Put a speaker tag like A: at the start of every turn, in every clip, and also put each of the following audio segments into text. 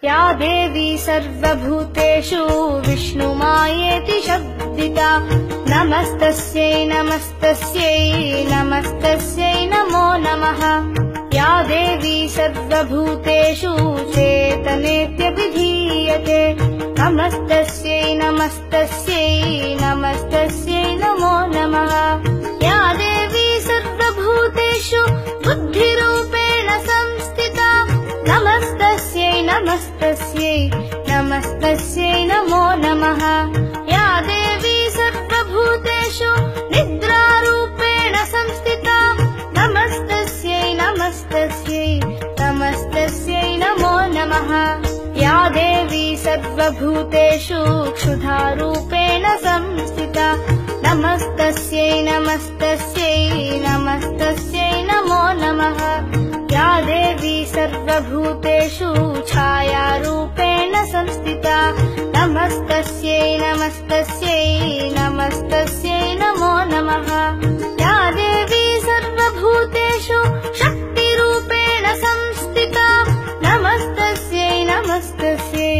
A: या देवी सर्वभूतेषु विष्णुमायेति शब्दिता नमस्तस्यै नमस्तस्यै नमस्तस्यै नमो नमः। या देवी सर्वभूतेषु चेतनेत्यभिधीयते नमस्तस्यै नमस्तस्यै नमस्तस्यै नमो नमः। या देवी सर्वभूतेषु बुद्धिरूपेण संस्थिता नमस्तस्यै नमस्तस्यै नमस्तस्यै नमो नमः। या देवी सर्वभूतेषु निद्रारूपेण संस्थिता नमस्तस्यै नमस्तस्यै नमस्तस्यै नमो नमः। या देवी सर्वभूतेषु क्षुधारूपेण संस्थिता नमस्तस्यै नमस्तस्यै नमस्तस्यै नमो नमः। या देवी सर्वभूतेषु छायारूपेण संस्थिता नमस्तस्यै नमस्तस्यै नमस्तस्यै नमो नमः। या देवी सर्वभूतेषु शक्तिरूपेण संस्थिता नमस्तस्यै नमस्तस्यै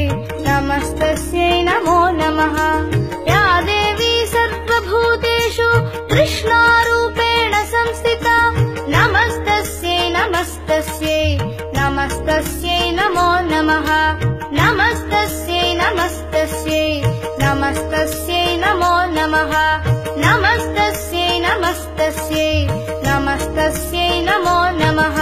A: नमस्तस्यै नमो नमः। या देवी सर्वभूतेषु कृष्णारूपेण संस्थिता नमस्तस्यै नमस्तस्यै नमस्तस्यै नमो नमः। नमस्तस्यै नमस्तस्यै नमस्तस्यै नमो नमः। नमस्तस्यै नमस्तस्यै नमस्तस्यै नमो नमः।